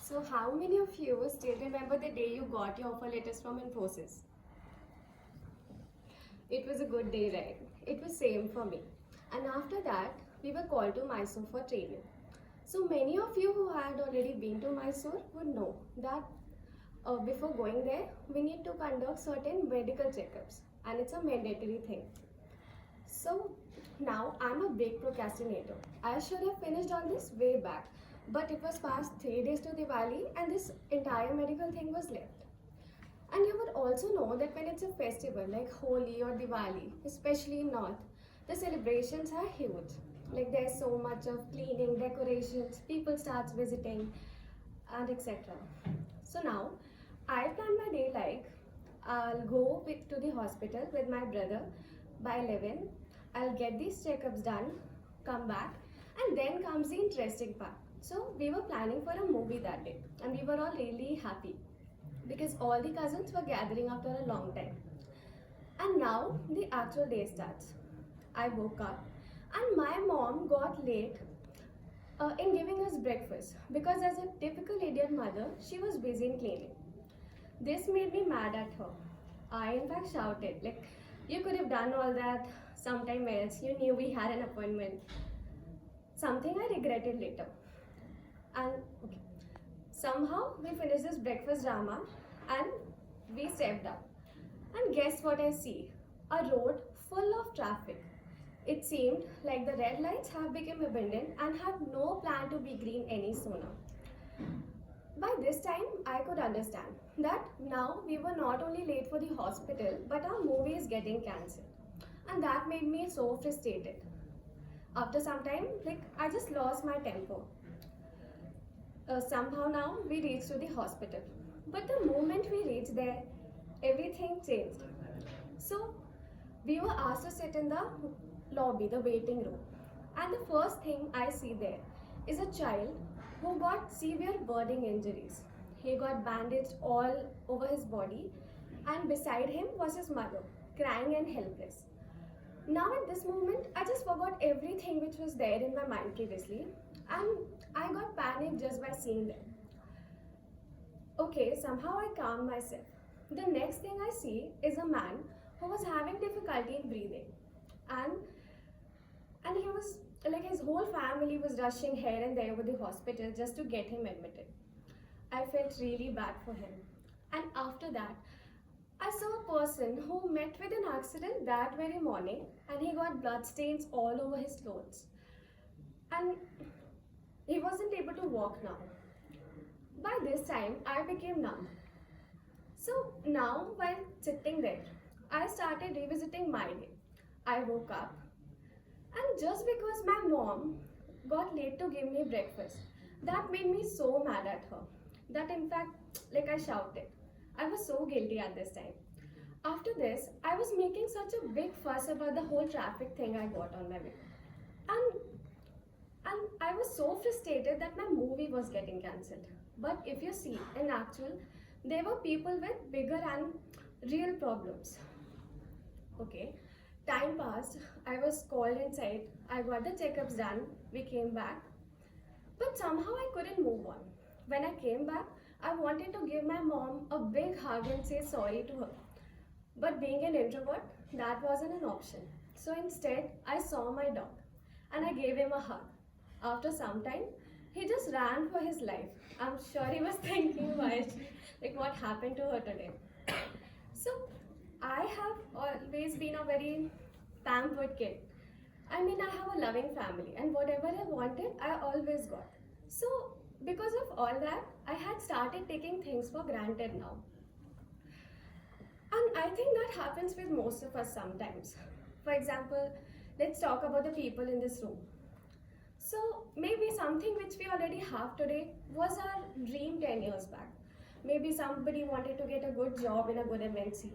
So how many of you still remember the day you got your offer letters from Infosys? It was a good day, right? It was same for me. And after that, we were called to Mysore for training. So many of you who had already been to Mysore would know that before going there, we need to conduct certain medical checkups, and it's a mandatory thing. So now I'm a big procrastinator. I should have finished all this way back, but it was past 3 days to Diwali, and this entire medical thing was left. And you would also know that when it's a festival like Holi or Diwali, especially in North, the celebrations are huge. Like there's so much of cleaning, decorations, people starts visiting, and etc. So now I plan my day like I'll go to the hospital with my brother by 11. I'll get these checkups done, come back, and then comes the interesting part. So we were planning for a movie that day, and we were all really happy because all the cousins were gathering after a long time. And now the actual day starts. I woke up and my mom got late in giving us breakfast because, as a typical Indian mother, she was busy in cleaning. This made me mad at her. I, in fact, shouted, like, you could have done all that sometime else. You knew we had an appointment. Something I regretted later. And okay. Somehow we finished this breakfast drama and we stepped up. And guess what I see? A road full of traffic. It seemed like the red lights have become abundant and had no plan to be green any sooner. By this time, I could understand that now we were not only late for the hospital, but our movie is getting cancelled. And that made me so frustrated. After some time, I just lost my temper. Somehow now we reached to the hospital. But the moment we reached there, everything changed. So we were asked to sit in the lobby, the waiting room. And the first thing I see there is a child who got severe burning injuries. He got bandaged all over his body, and beside him was his mother, crying and helpless. Now at this moment, I just forgot everything which was there in my mind previously, and I got panicked just by seeing them. Okay, somehow I calmed myself. The next thing I see is a man who was having difficulty in breathing, and he was like, his whole family was rushing here and there with the hospital just to get him admitted. I felt really bad for him. And after that, I saw a person who met with an accident that very morning, and he got blood stains all over his clothes. And he wasn't able to walk now. By this time, I became numb. So now, while sitting there, I started revisiting my day. I woke up, and just because my mom got late to give me breakfast, that made me so mad at her that, in fact, I shouted. I was so guilty at this time. After this, I was making such a big fuss about the whole traffic thing I got on my way. And I was so frustrated that my movie was getting cancelled. But if you see, in actual, there were people with bigger and real problems. Okay, time passed, I was called inside, I got the checkups done, we came back. But somehow I couldn't move on. When I came back, I wanted to give my mom a big hug and say sorry to her. But being an introvert, that wasn't an option. So instead, I saw my dog and I gave him a hug. After some time, he just ran for his life. I'm sure he was thinking, what happened to her today? So I have always been a very pampered kid. I mean, I have a loving family, and whatever I wanted, I always got. So because of all that, I had started taking things for granted now. And I think that happens with most of us sometimes. For example, let's talk about the people in this room. So maybe something which we already have today was our dream 10 years back. Maybe somebody wanted to get a good job in a good MNC.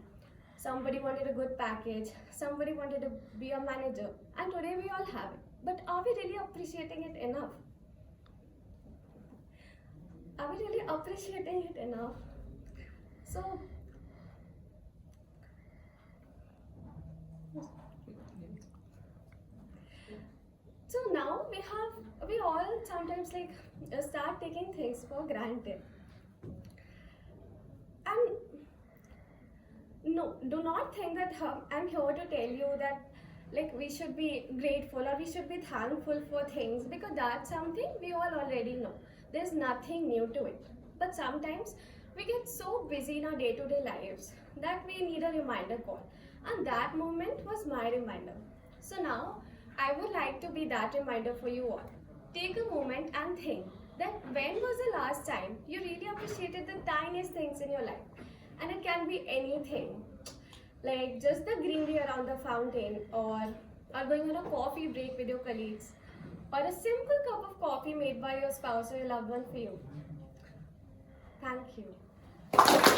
Somebody wanted a good package. Somebody wanted to be a manager. And today we all have it. But are we really appreciating it enough? Are we really appreciating it enough? So now we all sometimes start taking things for granted. And no, do not think that I'm here to tell you that like we should be grateful or we should be thankful for things, because that's something we all already know. There's nothing new to it. But sometimes we get so busy in our day-to-day lives that we need a reminder call. And that moment was my reminder. So now I would like to be that reminder for you all. Take a moment and think that when was the last time you really appreciated the tiniest things in your life? And it can be anything, like just the greenery around the fountain, or going on a coffee break with your colleagues, or a simple cup of coffee made by your spouse or your loved one for you. Thank you.